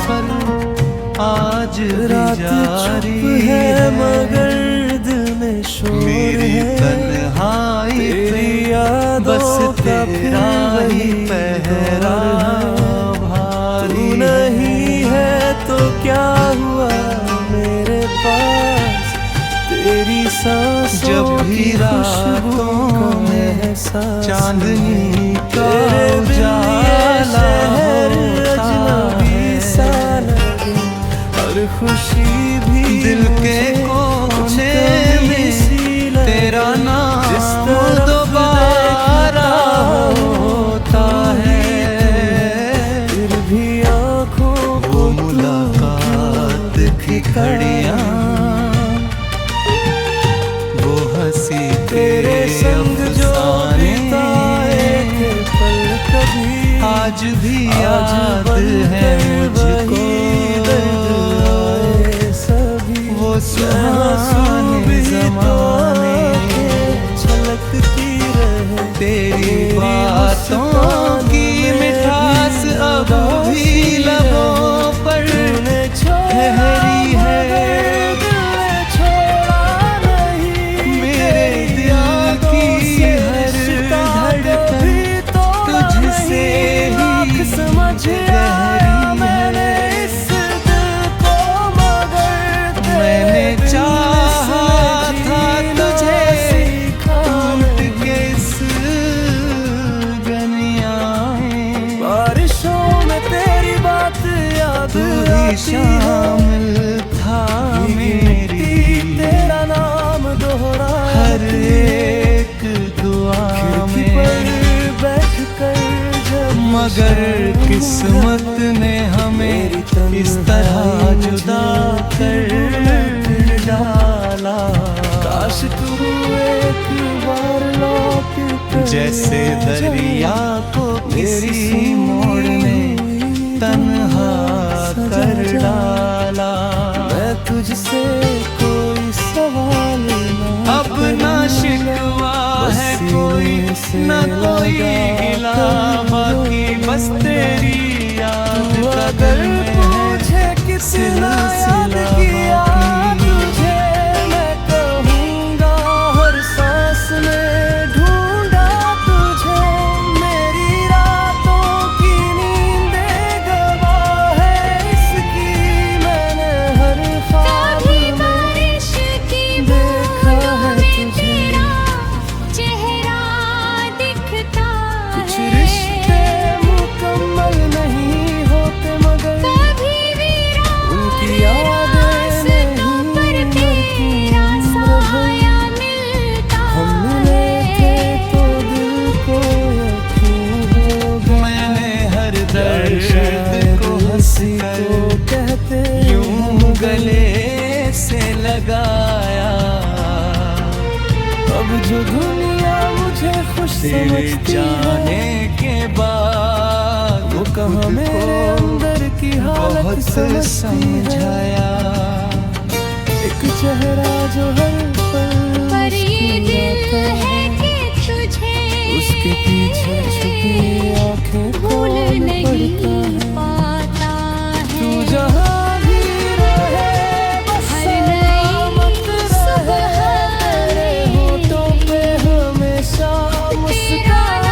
सफर आज रात जारी है मगर दिल में शोर मेरी तन्हाई पे बस तेरा ही पहरा भारी नहीं है तो क्या हुआ मेरे पास तेरी सांसों जब भी की रातों में चांदनी का उजाला सा लगे और खुशी भी दिल के कोने में तेरा नाम दोबारा होता है। फिर भी आँखों वो मुलाकात की घड़ियाँ वो हंसी तेरे संग जो बिताए थे पल कभी आज भी याद है मुझको वो सुहाने ज़माने छलकती रहे तेरी बातों की मिठास अब भी लबों पर ठहरी है। मेरे दिल की हर धड़कन तुझसे ही समझ आया मैंने इस दिल को मगर मैंने चाहा था तुझे टूट के इस गलियां बारिशों में तेरी बात याद तू ही शामिल था मेरी तेरा नाम दोहराया हर एक दुआ में बैठ कर जब मगर किस्मत ने हमें इस तरह जुदा कर डाला। काश तू एक बार लौट कर जैसे दरिया को किसी मोड़ ने तन्हा कर डाला। मैं तुझसे कोई सवाल ना अब ना शिकवा है कोई न कोई गिला बाकी बस तेरी याद का दिल में है मुझे कितना याद किया तुझे मैं कहूँगा हर सांस में ढूंढा तुझे मेरी रातों की नींदें गवाह है इसकी मैंने हर ख्वाब में बारिश की देखा है तुझे चेहरा दिखता कुछ है रिश्ते मुकम्मल नहीं होते मगर कभी वीरान उनकी यादें रास्तों पर तेरा साया मिलता हम मिले थे तो दिल को यकीन हो गया मैंने हर दर्द को हंसी को कहते यूं गले से लगाया। अब जो दुनिया मुझे खुश तेरे समझती है जाने के बाद वो कहाँ मेरे अंदर की हालत बहुत समझती है समझाया। एक चेहरा जो हर पल पर ये मुस्कुराता दिल है कि तुझे उसके पीछे छुपी आंखें भूल कौन नहीं पड़ता है पाता तू है जहाँ भी रहे बस हर सलामत नई रहे सुबह तेरे होठों पे हमेशा मुस्कान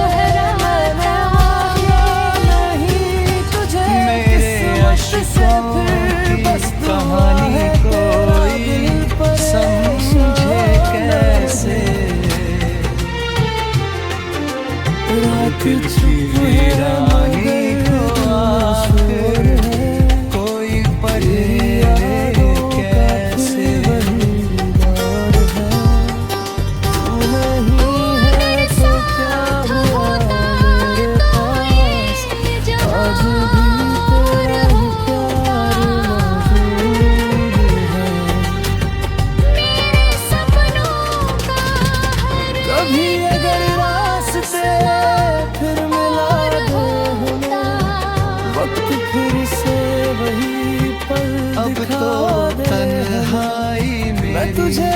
रहे मैंने मांगा नहीं तुझे मेरे किस्मत से अश्कों फिर की बस दुआ कहानी है तेरा दिल पर समझे कैसे रात कुछ चुप है वीरानी को आकर कोई पढ़े कैसे। मेरे साथ होता तो ये जहां और मेरे सपनों का हर कभी अगर रास्ते फिर मिला दे हमें वक्त फिर से वही पल अब दिखा तो दे तन्हाई मैं मेरी तुझे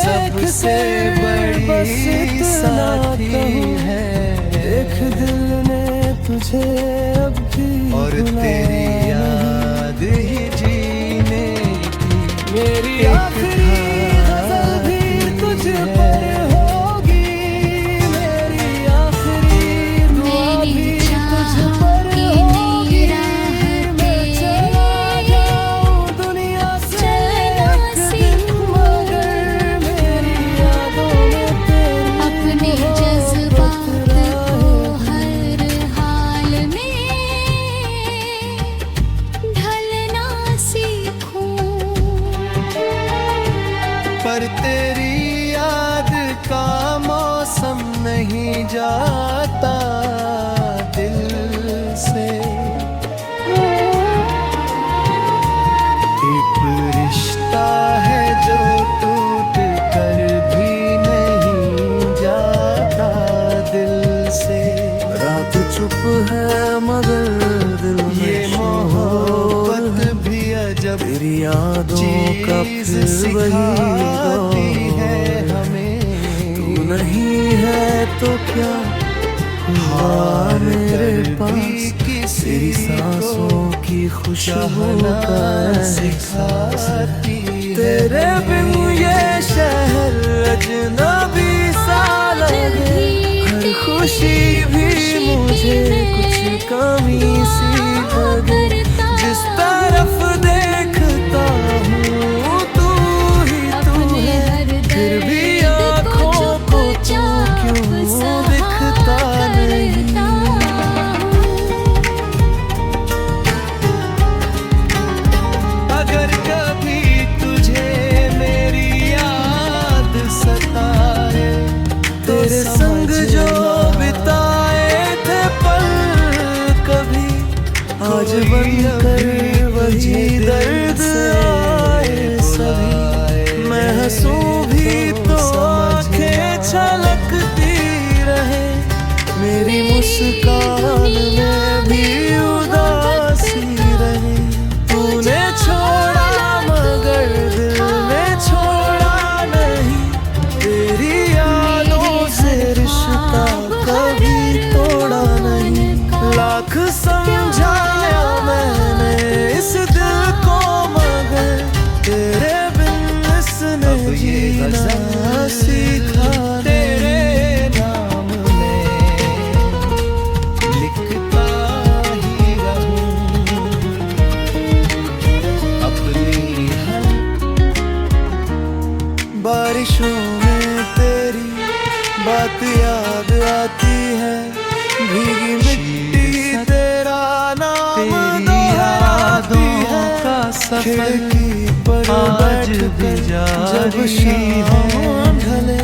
सबसे बड़ी बस इतना साथी कहूँ है। देख दिल ने मुझे अब भी और भुलाया तेरी नहीं। याद ही जीने की मेरी एक आखिरी गज़ल भी तुझ पर होगी, मेरी आखिरी दुआ भी तुझ पर होगी। मैं चला जाऊं दुनिया से एक दिन, मगर मेरी यादों में तेरी अपने जज्बात को हर हाल में ढलना सीखूं। पर तेरी याद का मौसम नहीं जाता दिल से। एक रिश्ता है जो टूट कर भी नहीं जाता दिल से। रात चुप है मगर दिल में ये शोर मोहब्बत भी अजब तेरी यादों का चीज फिर वही सिखाती है दौर। हमें। तू नहीं है तो क्या हुआ मेरे पास, तेरी सांसों की खुशबू का एहसास। तेरे बिन ये शहर अजनबी सा लगे, हर खुशी भी मुझे कुछ कमी सी लगे। जिस तरफ देखता हूँ तू ही तू है, फिर भी आँखों को तू क्यों दिखता नहीं। अगर कभी तुझे मेरी याद सताए तो तेरे संग जो बिताए थे पल कभी, आज बनकर वही दर्द आए सभी। मैं हंसूं भी तो आंखें छलकती रहे, मेरी मुस्कान में भी उदासी रहे। तूने छोड़ा मगर दिल ने छोड़ा नहीं, तेरी यादों से रिश्ता कभी तोड़ा नहीं। लाख समझाया मैंने इस दिल को मगर तेरे बिन इसने अब ये जीना गज़ल सीखा तेरे नाम में लिखता ही रहूं। अपनी हर बारिशों में तेरी बात याद आती है, भीगी मिट्टी तेरा नाम तेरी दोहराती यादों है। का सफर खिड़की पर आज भी बैठकर जब जारी शाम है। ढले,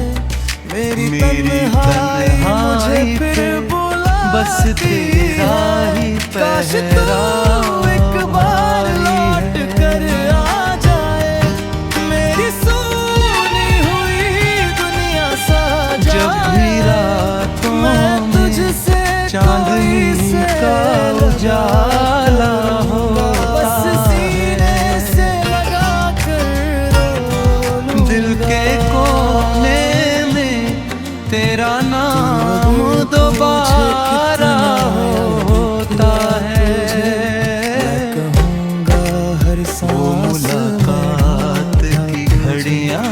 मेरी मेरी तन्हाई मुझे तन्हाई फिर पे बुलाती बस तेरा ही काश तू पहरा एक बार है। लौट कर आ जाए, मेरी सूनी हुई दुनिया सा जब भी रातों मैं में तुझसे चांदनी का उजाला होता बस सीने से लगा कर रो लूं। दिल के कोने में तेरा नाम दोबारा होता है। मैं कहूँगा हर वो सांस मुलाकात की घड़ियाँ,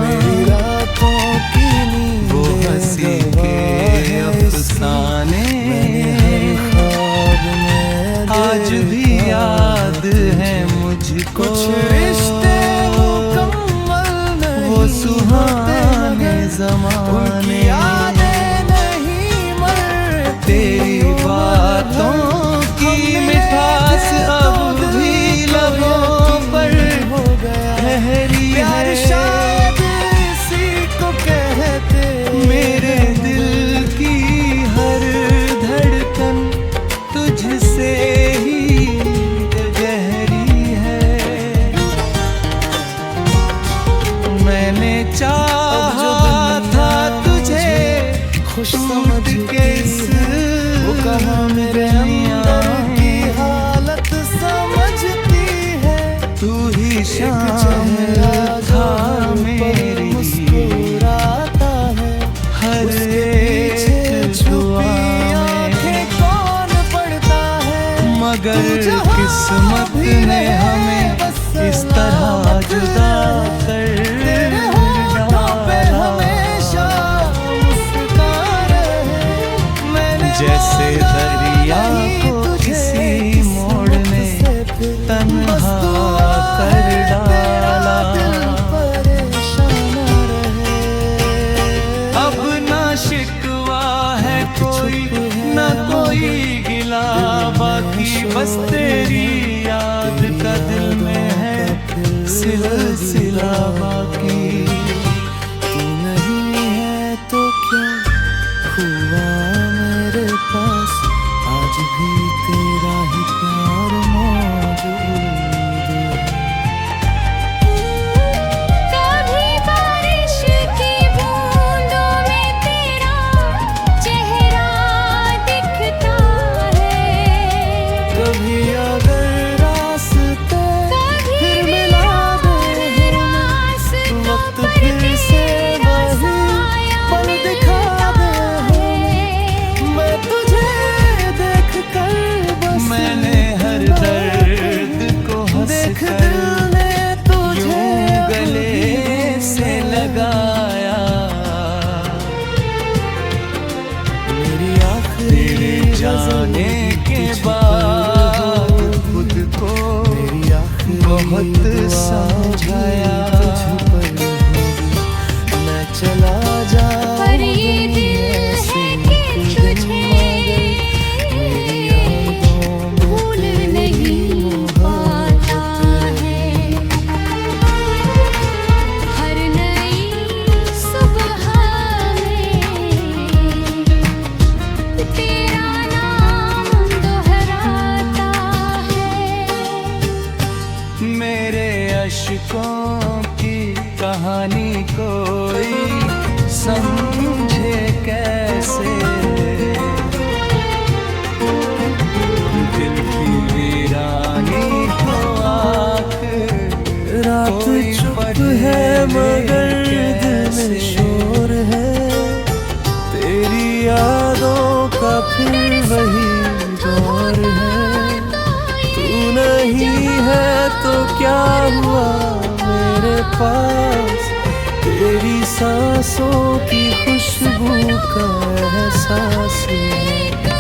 मेरी रातों की नींद वो हंसी के अफसाने आज भी याद है मुझको। कुछ रिश्ते मुकम्मल नहीं वो सुहाने ज़माने, उनकी यादें नहीं मरती। तेरी बातों की मिठास अब भी लबों पर हो गया ठहरी प्यार है। शायद इसी को कहते, मेरे दिल की हर धड़कन तुझसे ही गहरी है। मैंने चाहा था तुझे खुश टूट समझ के इस वो कहा मेरे अंदर की हालत समझती है। तू ही शामिल चेहरा था जो मेरी मुस्कुराता है, हर उसके पीछे एक दुआ छुपी में। आंखें कौन सिलसिला बाकी। तू नहीं है तो क्या हुआ मेरे पास, आज भी तेरा ही प्यार मौजूद है। कभी बारिश की बूंदों में तेरा चेहरा दिखता है, कभी अगर रास्ते फिर मिला दे हमें, वक्त फिर से वही पल दिखा दे हमें। मैं तुझे देख कर बस मैंने हर दर्द को हंस देख कर दिल ने तुझे यूं गले से लगाया। मेरी आखिरी तेरे जाने के बाद खुद को मेरी आखिरी बहुत दुआ समझाया। तुझ पर होगी, मैं चला जाऊं पर ये दिल है कि तुझे मेरी यादों में भूल नहीं पाता है। हर नई सुबह में तेरा नाम दोहराता है। मेरे अश्कों की कहानी कोई समझे कैसे, दिल की वीरानी को आखिर रात कोई चुप पढ़े है मगर दिल कैसे। में शोर है, तेरी यादों का फिर वही दौर है। तू नहीं है तो क्या हुआ मेरे पास, तेरी सांसों की खुशबू का एहसास है।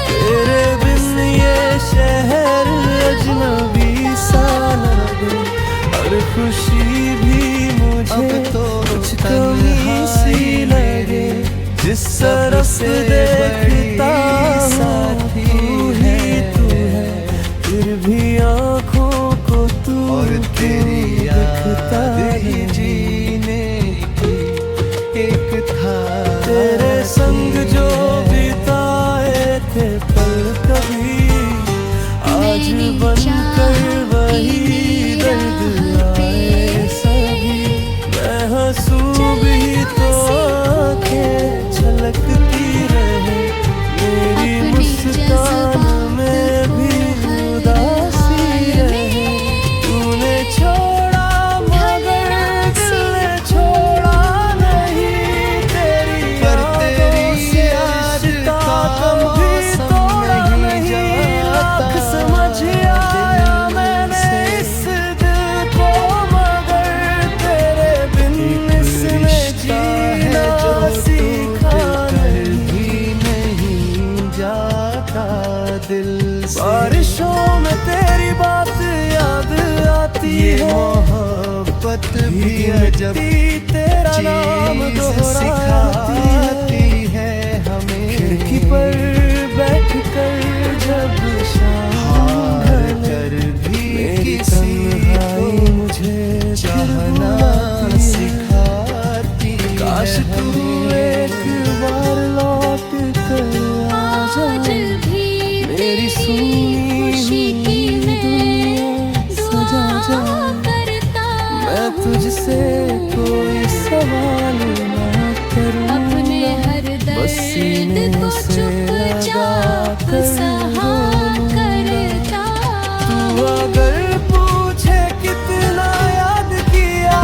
तेरे बिन ये शहर अजनबी सा लगे, और खुशी भी मुझे अब तो कुछ कमी सी लगे। जिस तरफ सबसे देखता बड़ी हूँ साथी तू ही तू है, फिर भी आँखों को तू और तेरी दिखता याद ही है। जीने की एक था। तेरे संग जो बिताए थे पल कभी, आज मैंने बनकर चाह वही की दर्द राह पे आए सभी। मैं हंसूं भी तो आंखें छलकती रहे, मेरी अपने मुस्कान में भी उदासी रहे। तूने छोड़ा मगर दिल ने छोड़ा नहीं, तेरी पर यादों तेरी से याद रिश्ता का कभी मौसम तोड़ा नहीं नहीं। जाता लाख समझ आया दिल मैंने से। इस दिल को, मगर तेरे बिन इसने रिश्ता है जीना जो सीखा टूट कर नहीं। भी नहीं जाता दिल से। बारिशों में तेरी बात याद आती ये है, मोहब्बत भी अजब भीगती तेरा नाम चीज दोहराती सिखाती है। है हमें। खिड़की पर बैठ कर जब शाम हार ढले, कर भी मेरी किसी तन्हाई को मुझे फिर चाहना बुलाती है। सिखाती काश है तू हमें। एक बार लौट कर आ आज जा, भी मेरी सुनी खुशी की मैं सजा जा। दुआ करता मैं तुझसे कोई सवाल ना करूं, अपने हर बस सीने दर्द को से चुपचाप लगा कर सहा करता। तू अगर पूछे कितना याद किया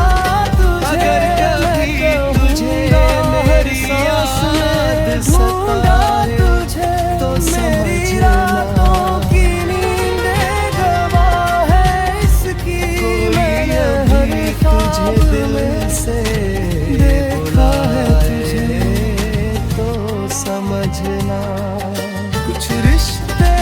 तुझे, अगर कभी मैं तुझे कहूँगा हर मेरी सांस याद में ढूंढा सताए तुझे। तो मेरी समझना रातों की नींदें गवाह है इसकी, कोई मैंने अभी हर ख्वाब तुझे दिल में से देखा है तुझे। बुलाए तो समझना। कुछ रिश्ते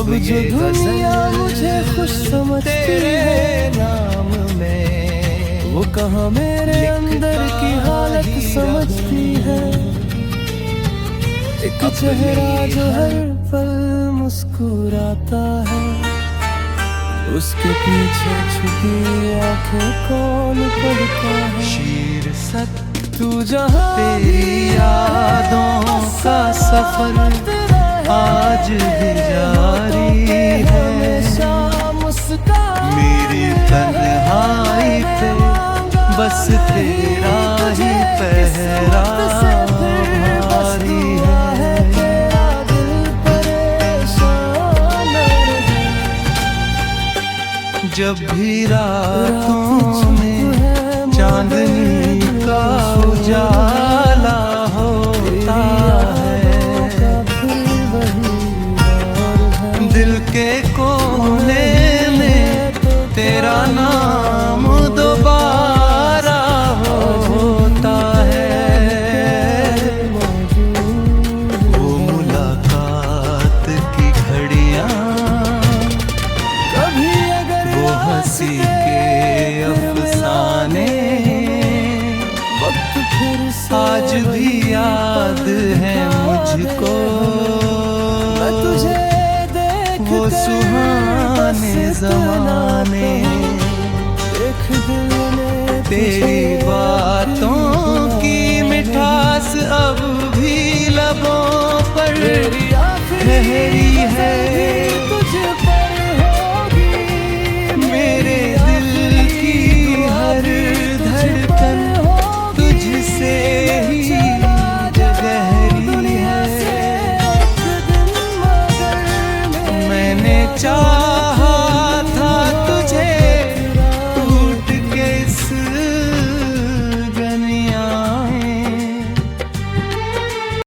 अब जो ये दुनिया गजल मुझे खुश समझती तेरे है, नाम में वो कहाँ मेरे अंदर की हालत ही समझती है। एक अब चेहरा ये जो हर पल मुस्कुराता है, उसके पीछे छुपी आंखें कौन पढ़ता है। शीर्षक तू जहाँ तेरी यादों का सफर आज भी जारी है। हमेशा मुस्कान मेरी तन्हाई पे बस तेरा ही पहरा भारी है। तेरा दिल परेशान रहे। जब भी रातों में चांदनी का उजाला होता है, दिल के कोने में तेरा नाम दोबारा होता है। वो मुलाकात की घड़ियां, कभी अगर वो हंसी के अफसाने वक्त फिर से आज भी याद है मुझको। मैं तुझे वो देखते सुहाने बस ज़माने, देख दिल ने तेरी तुझे बातों की मिठास अब भी लबों पर तेरी आखिरी ठहरी है।